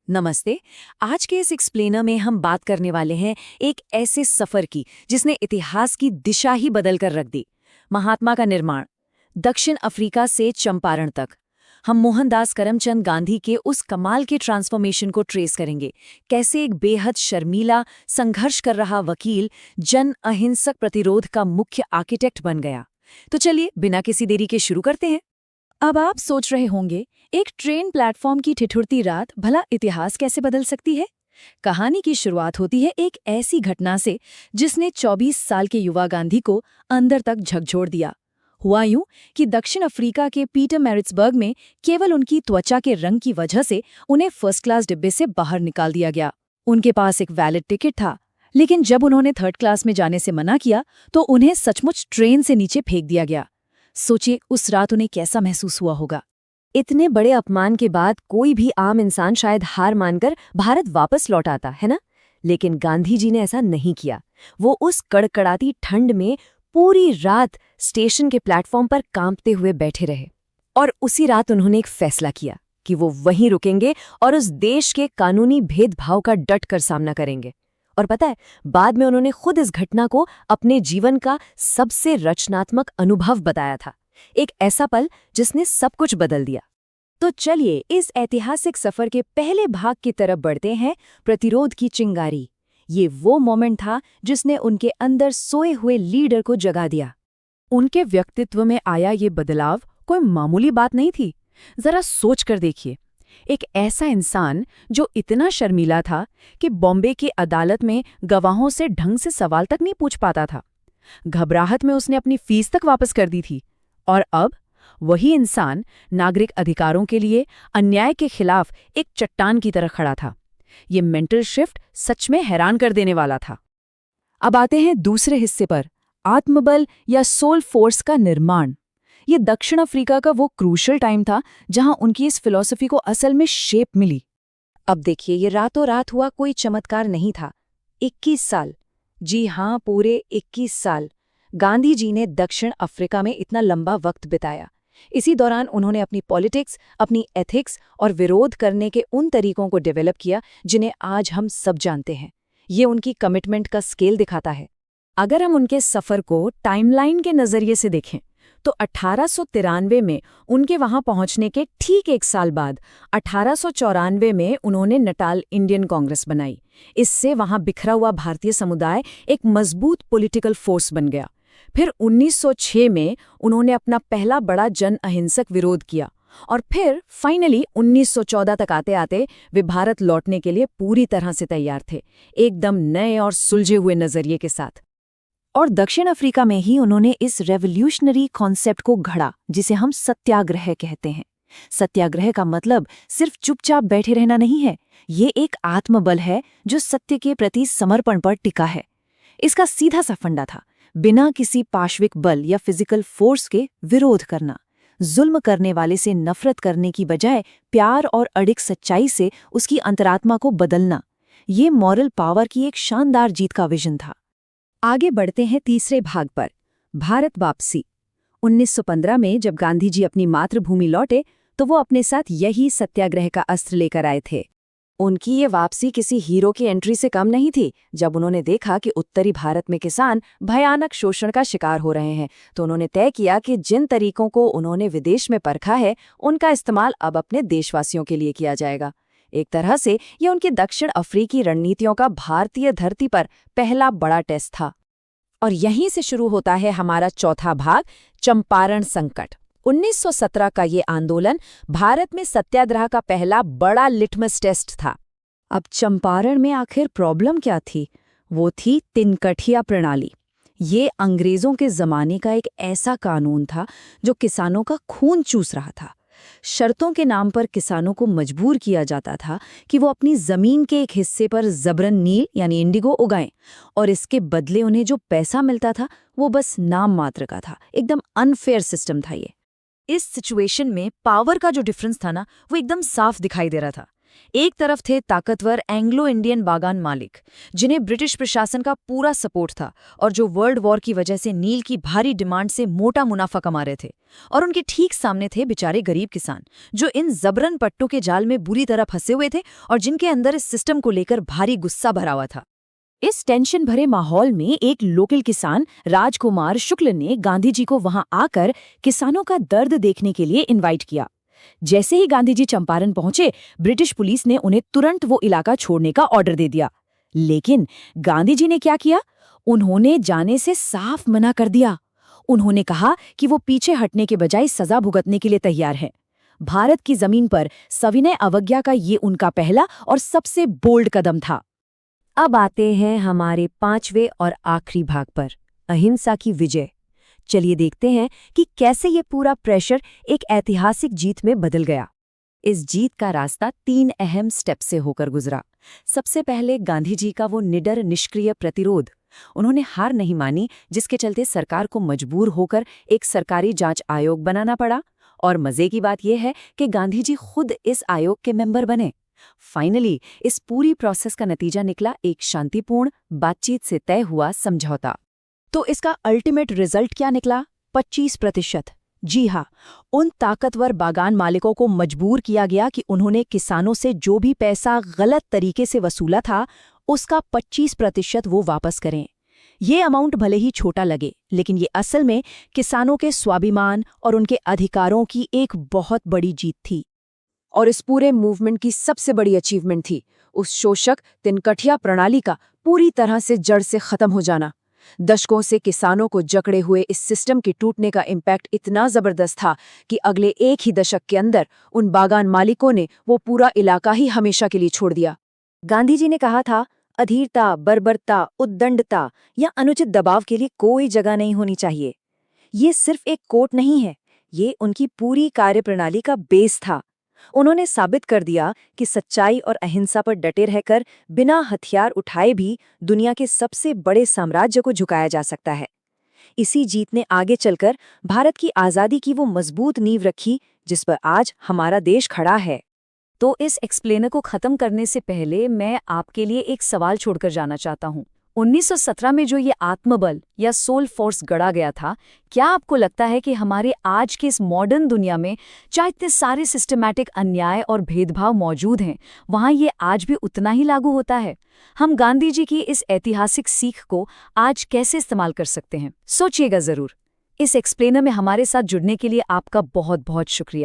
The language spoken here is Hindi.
नमस्ते। आज के इस एक्सप्लेनर में हम बात करने वाले हैं एक ऐसे सफर की जिसने इतिहास की दिशा ही बदल कर रख दी। महात्मा का निर्माण, दक्षिण अफ्रीका से चंपारण तक। हम मोहनदास करमचंद गांधी के उस कमाल के ट्रांसफॉर्मेशन को ट्रेस करेंगे। कैसे एक बेहद शर्मीला, संघर्ष कर रहा वकील जन अहिंसक प्रतिरोध का मुख्य आर्किटेक्ट बन गया। तो चलिए बिना किसी देरी के शुरू करते हैं। अब आप सोच रहे होंगे, एक ट्रेन प्लेटफॉर्म की ठिठुरती रात भला इतिहास कैसे बदल सकती है? कहानी की शुरुआत होती है एक ऐसी घटना से जिसने 24 साल के युवा गांधी को अंदर तक झकझोर दिया। हुआ यूं कि दक्षिण अफ्रीका के पीटरमैरिट्सबर्ग में केवल उनकी त्वचा के रंग की वजह से उन्हें फर्स्ट क्लास डिब्बे से बाहर निकाल दिया गया। उनके पास एक वैलिड टिकट था, लेकिन जब उन्होंने थर्ड क्लास में जाने से मना किया तो उन्हें सचमुच ट्रेन से नीचे फेंक दिया गया। सोचिए उस रात उन्हें कैसा महसूस हुआ होगा। इतने बड़े अपमान के बाद कोई भी आम इंसान शायद हार मानकर भारत वापस लौट आता, है ना? लेकिन गांधी जी ने ऐसा नहीं किया। वो उस कड़कड़ाती ठंड में पूरी रात स्टेशन के प्लेटफॉर्म पर कांपते हुए बैठे रहे। और उसी रात उन्होंने एक फैसला किया कि वो वहीं रुकेंगे और उस देश के कानूनी भेदभाव का डट कर सामना करेंगे। और पता है, बाद में उन्होंने खुद इस घटना को अपने जीवन का सबसे रचनात्मक अनुभव बताया था। एक ऐसा पल जिसने सब कुछ बदल दिया। तो चलिए इस ऐतिहासिक सफर के पहले भाग की तरफ बढ़ते हैं, प्रतिरोध की चिंगारी। ये वो मोमेंट था जिसने उनके अंदर सोए हुए लीडर को जगा दिया। उनके व्यक्तित्व में आया ये बदलाव कोई मामूली बात नहीं थी। जरा सोच कर देखिए, एक ऐसा इंसान जो इतना शर्मीला था कि बॉम्बे की अदालत में गवाहों से ढंग से सवाल तक नहीं पूछ पाता था। घबराहट में उसने अपनी फीस तक वापस कर दी थी। और अब वही इंसान नागरिक अधिकारों के लिए, अन्याय के खिलाफ एक चट्टान की तरह खड़ा था। ये मेंटल शिफ्ट सच में हैरान कर देने वाला था। अब आते हैं दूसरे हिस्से पर, आत्मबल या सोल फोर्स का निर्माण। ये दक्षिण अफ्रीका का वो क्रूशल टाइम था जहां उनकी इस फिलॉसफी को असल में शेप मिली। अब देखिए, ये रातों रात हुआ कोई चमत्कार नहीं था। 21 साल, जी हां, पूरे 21 साल गांधी जी ने दक्षिण अफ्रीका में इतना लंबा वक्त बिताया। इसी दौरान उन्होंने अपनी पॉलिटिक्स, अपनी एथिक्स और विरोध करने के उन तरीकों को डेवलप किया जिन्हें आज हम सब जानते हैं। ये उनकी कमिटमेंट का स्केल दिखाता है। अगर हम उनके सफ़र को टाइमलाइन के नज़रिए से देखें तो 1893 में उनके वहां पहुंचने के ठीक एक साल बाद 1894 में उन्होंने नटाल इंडियन कांग्रेस बनाई। इससे वहां बिखरा हुआ भारतीय समुदाय एक मजबूत पॉलिटिकल फोर्स बन गया। फिर 1906 में उन्होंने अपना पहला बड़ा जन अहिंसक विरोध किया और फिर फाइनली 1914 तक आते आते वे भारत लौटने के लिए पूरी तरह से तैयार थे, एकदम नए और सुलझे हुए नजरिए के साथ। और दक्षिण अफ्रीका में ही उन्होंने इस रेवोल्यूशनरी कॉन्सेप्ट को घड़ा जिसे हम सत्याग्रह कहते हैं। सत्याग्रह का मतलब सिर्फ चुपचाप बैठे रहना नहीं है, ये एक आत्मबल है जो सत्य के प्रति समर्पण पर टिका है। इसका सीधा सा फंडा था, बिना किसी पाश्विक बल या फिजिकल फोर्स के विरोध करना, जुल्म करने वाले से नफरत करने की बजाय प्यार और अडिग सच्चाई से उसकी अंतरात्मा को बदलना। ये मॉरल पावर की एक शानदार जीत का विजन था। आगे बढ़ते हैं तीसरे भाग पर, भारत वापसी। 1915 में जब गांधी जी अपनी मातृभूमि लौटे तो वो अपने साथ यही सत्याग्रह का अस्त्र लेकर आए थे। उनकी ये वापसी किसी हीरो की एंट्री से कम नहीं थी। जब उन्होंने देखा कि उत्तरी भारत में किसान भयानक शोषण का शिकार हो रहे हैं तो उन्होंने तय किया कि जिन तरीकों को उन्होंने विदेश में परखा है उनका इस्तेमाल अब अपने देशवासियों के लिए किया जाएगा। एक तरह से ये उनकी दक्षिण अफ्रीकी रणनीतियों का भारतीय धरती पर पहला बड़ा टेस्ट था। और यहीं से शुरू होता है हमारा चौथा भाग, चंपारण संकट। 1917 का ये आंदोलन भारत में सत्याग्रह का पहला बड़ा लिटमस टेस्ट था। अब चंपारण में आखिर प्रॉब्लम क्या थी? वो थी तिनकठिया प्रणाली। ये अंग्रेजों के जमाने का एक ऐसा कानून था जो किसानों का खून चूस रहा था। शर्तों के नाम पर किसानों को मजबूर किया जाता था कि वो अपनी जमीन के एक हिस्से पर जबरन नील यानी इंडिगो उगाएं, और इसके बदले उन्हें जो पैसा मिलता था वो बस नाम मात्र का था। एकदम अनफेयर सिस्टम था ये। इस सिचुएशन में पावर का जो डिफरेंस था ना, वो एकदम साफ दिखाई दे रहा था। एक तरफ थे ताकतवर एंग्लो इंडियन बागान मालिक, जिन्हें ब्रिटिश प्रशासन का पूरा सपोर्ट था और जो वर्ल्ड वॉर की वजह से नील की भारी डिमांड से मोटा मुनाफा कमा रहे थे। और उनके ठीक सामने थे बेचारे गरीब किसान, जो इन जबरन पट्टों के जाल में बुरी तरह फंसे हुए थे और जिनके अंदर इस सिस्टम को लेकर भारी गुस्सा भरा हुआ था। इस टेंशन भरे माहौल में एक लोकल किसान राजकुमार शुक्ल ने गांधी जी को वहां आकर किसानों का दर्द देखने के लिए इनवाइट किया। जैसे ही गांधी जी चंपारण पहुंचे, ब्रिटिश पुलिस ने उन्हें तुरंत वो इलाका छोड़ने का ऑर्डर दे दिया। लेकिन गांधी जी ने क्या किया? उन्होंने जाने से साफ मना कर दिया। उन्होंने कहा कि वो पीछे हटने के बजाय सजा भुगतने के लिए तैयार हैं। भारत की जमीन पर सविनय अवज्ञा का ये उनका पहला और सबसे बोल्ड कदम था। अब आते हैं हमारे 5वें और आखिरी भाग पर, अहिंसा की विजय। चलिए देखते हैं कि कैसे ये पूरा प्रेशर एक ऐतिहासिक जीत में बदल गया। इस जीत का रास्ता 3 अहम स्टेप से होकर गुजरा। सबसे पहले गांधी जी का वो निडर निष्क्रिय प्रतिरोध। उन्होंने हार नहीं मानी, जिसके चलते सरकार को मजबूर होकर एक सरकारी जांच आयोग बनाना पड़ा। और मजे की बात यह है कि गांधी जी खुद इस आयोग के मेंबर बने। फाइनली इस पूरी प्रोसेस का नतीजा निकला एक शांतिपूर्ण बातचीत से तय हुआ समझौता। तो इसका अल्टीमेट रिजल्ट क्या निकला? 25%। जी हाँ, उन ताकतवर बागान मालिकों को मजबूर किया गया कि उन्होंने किसानों से जो भी पैसा गलत तरीके से वसूला था, उसका 25% वो वापस करें। ये अमाउंट भले ही छोटा लगे, लेकिन ये असल में किसानों के स्वाभिमान और उनके अधिकारों की एक बहुत बड़ी जीत थी। और इस पूरे मूवमेंट की सबसे बड़ी अचीवमेंट थी उस शोषक तिनकठिया प्रणाली का पूरी तरह से जड़ से खत्म हो जाना। दशकों से किसानों को जकड़े हुए इस सिस्टम के टूटने का इम्पैक्ट इतना जबरदस्त था कि अगले एक ही दशक के अंदर उन बागान मालिकों ने वो पूरा इलाका ही हमेशा के लिए छोड़ दिया। गांधी जी ने कहा था, अधीरता, बर्बरता, उद्दंडता या अनुचित दबाव के लिए कोई जगह नहीं होनी चाहिए। ये सिर्फ एक कोट नहीं है, ये उनकी पूरी कार्यप्रणाली का बेस था। उन्होंने साबित कर दिया कि सच्चाई और अहिंसा पर डटे रहकर बिना हथियार उठाए भी दुनिया के सबसे बड़े साम्राज्य को झुकाया जा सकता है। इसी जीत ने आगे चलकर भारत की आज़ादी की वो मजबूत नींव रखी जिस पर आज हमारा देश खड़ा है। तो इस एक्सप्लेनर को खत्म करने से पहले मैं आपके लिए एक सवाल छोड़कर जाना चाहता हूँ। 1917 में जो ये आत्मबल या सोल फोर्स गढ़ा गया था, क्या आपको लगता है कि हमारे आज के इस मॉडर्न दुनिया में चाहे इतने सारे सिस्टमैटिक अन्याय और भेदभाव मौजूद हैं, वहाँ ये आज भी उतना ही लागू होता है? हम गांधी जी की इस ऐतिहासिक सीख को आज कैसे इस्तेमाल कर सकते हैं? सोचिएगा ज़रूर। इस एक्सप्लेनर में हमारे साथ जुड़ने के लिए आपका बहुत बहुत शुक्रिया।